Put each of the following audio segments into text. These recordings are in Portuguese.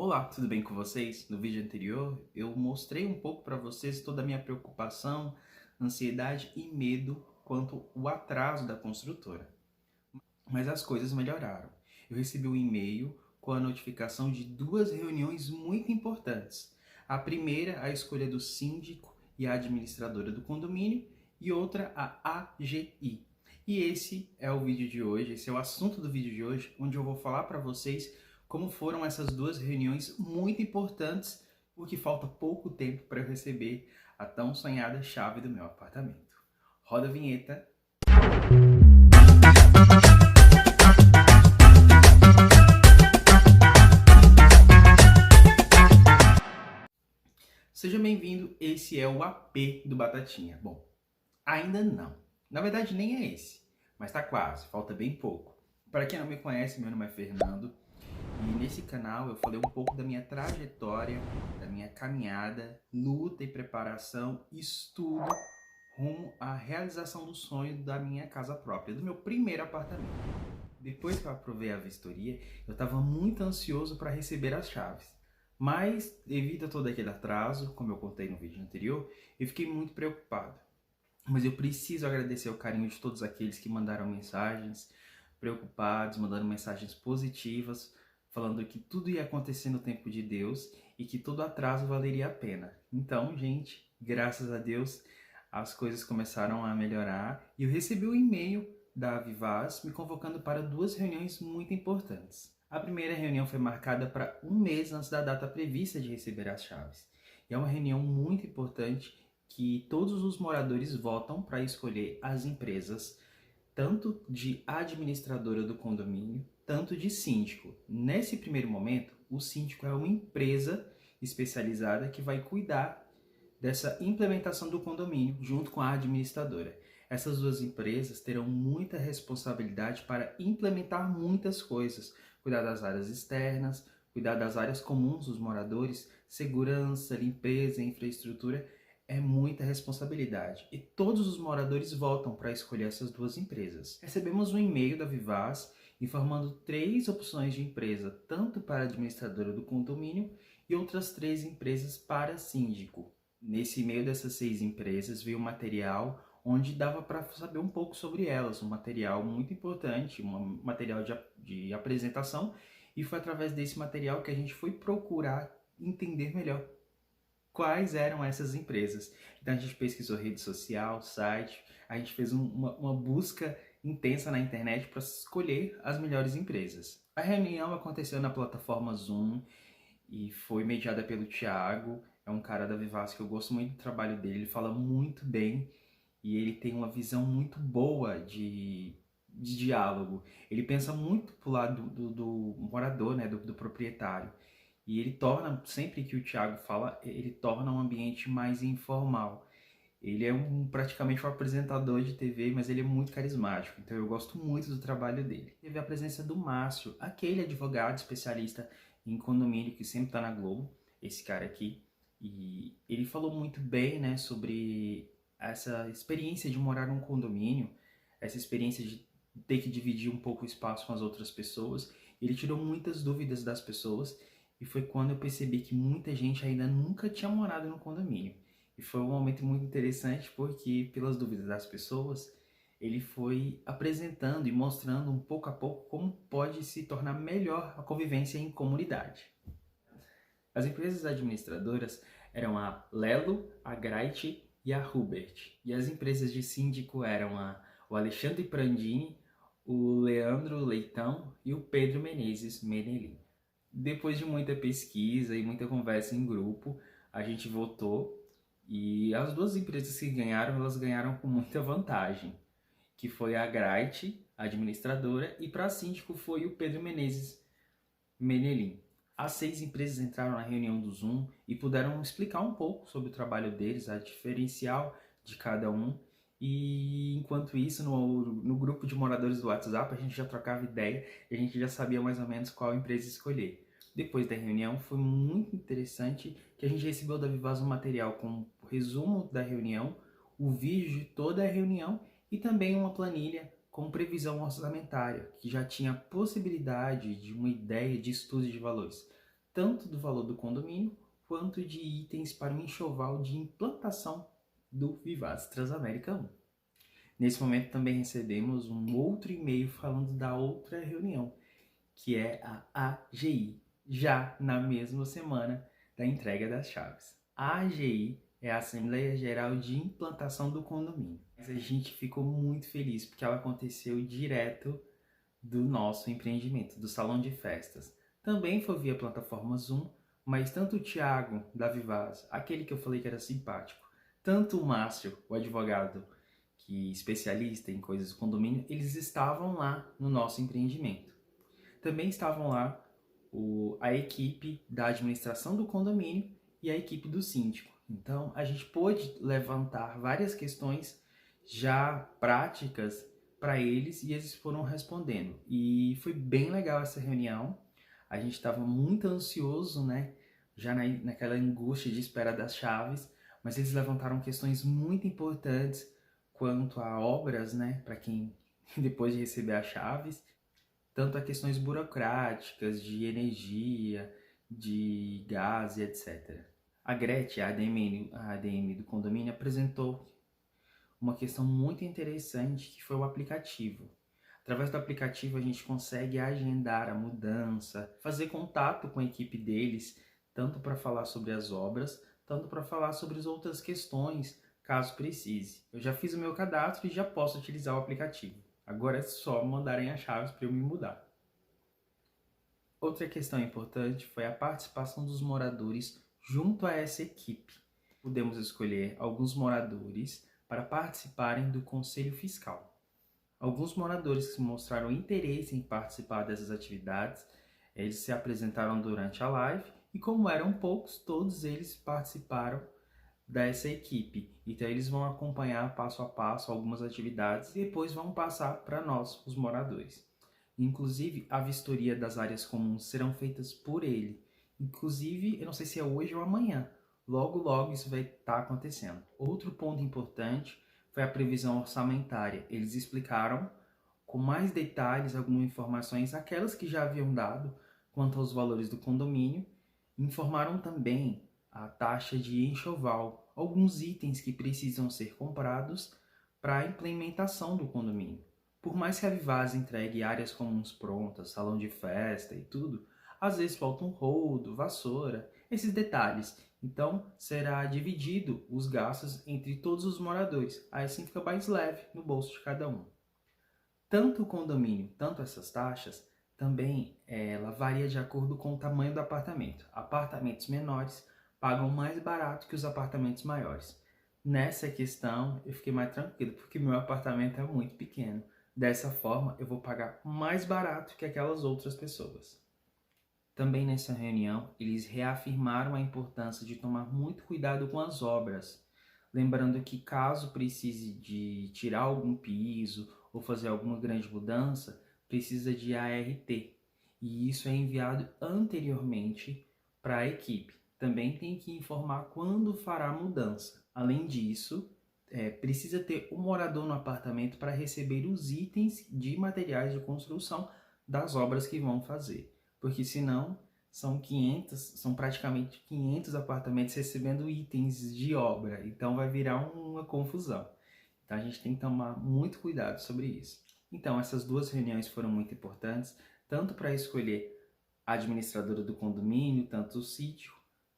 Olá, tudo bem com vocês? No vídeo anterior eu mostrei um pouco para vocês toda a minha preocupação, ansiedade e medo quanto ao atraso da construtora. Mas as coisas melhoraram. Eu recebi um e-mail com a notificação de duas reuniões muito importantes. A primeira, a escolha do síndico e a administradora do condomínio, e outra, a AGI. E esse é o vídeo de hoje, esse é o assunto do vídeo de hoje, onde eu vou falar para vocês como foram essas duas reuniões muito importantes, porque falta pouco tempo para eu receber a tão sonhada chave do meu apartamento. Roda a vinheta. Seja bem-vindo, esse é o AP do Batatinha. Bom, ainda não. Na verdade, nem é esse, mas tá quase, falta bem pouco. Para quem não me conhece, meu nome é Fernando e nesse canal eu falei um pouco da minha trajetória, da minha caminhada, luta e preparação, estudo rumo à realização do sonho da minha casa própria, do meu primeiro apartamento. Depois que eu aprovei a vistoria, eu estava muito ansioso para receber as chaves. Mas, devido a todo aquele atraso, como eu contei no vídeo anterior, eu fiquei muito preocupado. Mas eu preciso agradecer o carinho de todos aqueles que mandaram mensagens preocupados, mandando mensagens positivas, falando que tudo ia acontecer no tempo de Deus e que todo atraso valeria a pena. Então, gente, graças a Deus, as coisas começaram a melhorar e eu recebi um e-mail da Vivaz me convocando para duas reuniões muito importantes. A primeira reunião foi marcada para um mês antes da data prevista de receber as chaves. E é uma reunião muito importante que todos os moradores votam para escolher as empresas, tanto de administradora do condomínio, tanto de síndico. Nesse primeiro momento, o síndico é uma empresa especializada que vai cuidar dessa implementação do condomínio junto com a administradora. Essas duas empresas terão muita responsabilidade para implementar muitas coisas, cuidar das áreas externas, cuidar das áreas comuns dos moradores, segurança, limpeza, infraestrutura, é muita responsabilidade. E todos os moradores votam para escolher essas duas empresas. Recebemos um e-mail da Vivaz informando 3 opções de empresa, tanto para a administradora do condomínio e outras 3 empresas para síndico. Nesse e-mail dessas 6 empresas veio um material onde dava para saber um pouco sobre elas, um material muito importante, um material de apresentação, e foi através desse material que a gente foi procurar entender melhor quais eram essas empresas. Então a gente pesquisou rede social, site, a gente fez uma busca intensa na internet para escolher as melhores empresas. A reunião aconteceu na plataforma Zoom e foi mediada pelo Thiago, é um cara da Vivaz que eu gosto muito do trabalho dele, ele fala muito bem e ele tem uma visão muito boa de diálogo. Ele pensa muito pro lado do morador, né, do proprietário. E ele torna, sempre que o Thiago fala, ele torna um ambiente mais informal. Ele é praticamente um apresentador de TV, mas ele é muito carismático, então eu gosto muito do trabalho dele. Teve a presença do Márcio, aquele advogado especialista em condomínio que sempre está na Globo, esse cara aqui, e ele falou muito bem, né, sobre essa experiência de morar num condomínio, essa experiência de ter que dividir um pouco o espaço com as outras pessoas. Ele tirou muitas dúvidas das pessoas e foi quando eu percebi que muita gente ainda nunca tinha morado no condomínio. E foi um momento muito interessante porque, pelas dúvidas das pessoas, ele foi apresentando e mostrando um pouco a pouco como pode se tornar melhor a convivência em comunidade. As empresas administradoras eram a Lelo, a Grite e a Hubert. E as empresas de síndico eram o Alexandre Prandini, o Leandro Leitão e o Pedro Menezes Menelim. Depois de muita pesquisa e muita conversa em grupo, a gente votou e as duas empresas que ganharam, elas ganharam com muita vantagem, que foi a Grite, a administradora, e para síndico foi o Pedro Menezes Menelim. As 6 empresas entraram na reunião do Zoom e puderam explicar um pouco sobre o trabalho deles, a diferencial de cada um. E enquanto isso, no grupo de moradores do WhatsApp, a gente já trocava ideia e a gente já sabia mais ou menos qual empresa escolher. Depois da reunião, foi muito interessante que a gente recebeu da Vivaz um material com o resumo da reunião, o vídeo de toda a reunião e também uma planilha com previsão orçamentária, que já tinha possibilidade de uma ideia de estudo de valores, tanto do valor do condomínio, quanto de itens para o enxoval de implantação do Vivaz Transamérica 1. Nesse momento também recebemos um outro e-mail falando da outra reunião, que é a AGI, já na mesma semana da entrega das chaves. A AGI é a Assembleia Geral de Implantação do Condomínio. Mas a gente ficou muito feliz porque ela aconteceu direto do nosso empreendimento, do salão de festas. Também foi via plataforma Zoom, mas tanto o Thiago da Vivaz, aquele que eu falei que era simpático, tanto o Márcio, o advogado, que especialista em coisas do condomínio, eles estavam lá no nosso empreendimento. Também estavam lá a equipe da administração do condomínio e a equipe do síndico. Então, a gente pôde levantar várias questões já práticas para eles e eles foram respondendo. E foi bem legal essa reunião. A gente estava muito ansioso, né? Já naquela angústia de espera das chaves, mas eles levantaram questões muito importantes quanto a obras, né? Para quem depois de receber as chaves, tanto a questões burocráticas, de energia, de gás e etc. A Gretchen, a ADM do condomínio, apresentou uma questão muito interessante que foi o aplicativo. Através do aplicativo a gente consegue agendar a mudança, fazer contato com a equipe deles, tanto para falar sobre as obras, tanto para falar sobre as outras questões, caso precise. Eu já fiz o meu cadastro e já posso utilizar o aplicativo. Agora é só mandarem as chaves para eu me mudar. Outra questão importante foi a participação dos moradores junto a essa equipe. Pudemos escolher alguns moradores para participarem do Conselho Fiscal. Alguns moradores que mostraram interesse em participar dessas atividades, eles se apresentaram durante a live e como eram poucos, todos eles participaram dessa equipe. Então eles vão acompanhar passo a passo algumas atividades e depois vão passar para nós, os moradores. Inclusive, a vistoria das áreas comuns serão feitas por ele. Inclusive, eu não sei se é hoje ou amanhã. Logo, logo isso vai estar acontecendo. Outro ponto importante foi a previsão orçamentária. Eles explicaram com mais detalhes algumas informações, aquelas que já haviam dado quanto aos valores do condomínio. Informaram também a taxa de enxoval, alguns itens que precisam ser comprados para a implementação do condomínio. Por mais que a Vivaz entregue áreas comuns prontas, salão de festa e tudo, às vezes falta um rodo, vassoura, esses detalhes. Então, será dividido os gastos entre todos os moradores. Aí assim fica mais leve no bolso de cada um. Tanto o condomínio, tanto essas taxas, também ela varia de acordo com o tamanho do apartamento. Apartamentos menores pagam mais barato que os apartamentos maiores. Nessa questão, eu fiquei mais tranquilo, porque meu apartamento é muito pequeno. Dessa forma, eu vou pagar mais barato que aquelas outras pessoas. Também nessa reunião, eles reafirmaram a importância de tomar muito cuidado com as obras, lembrando que caso precise de tirar algum piso ou fazer alguma grande mudança, precisa de ART, e isso é enviado anteriormente para a equipe. Também tem que informar quando fará a mudança. Além disso, precisa ter um morador no apartamento para receber os itens de materiais de construção das obras que vão fazer. Porque senão são praticamente 500 apartamentos recebendo itens de obra. Então vai virar uma confusão. Então a gente tem que tomar muito cuidado sobre isso. Então essas duas reuniões foram muito importantes, tanto para escolher a administradora do condomínio, tanto o sítio.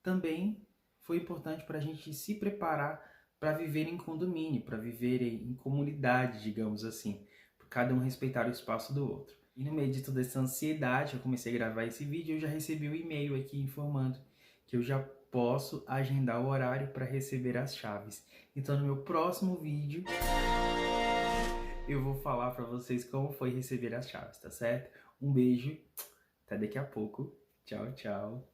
Também foi importante para a gente se preparar para viver em condomínio, para viver em comunidade, digamos assim, para cada um respeitar o espaço do outro. E no meio de toda essa ansiedade, eu comecei a gravar esse vídeo, eu já recebi o e-mail aqui informando que eu já posso agendar o horário para receber as chaves. Então no meu próximo vídeo eu vou falar para vocês como foi receber as chaves, tá certo? Um beijo, até daqui a pouco, tchau, tchau.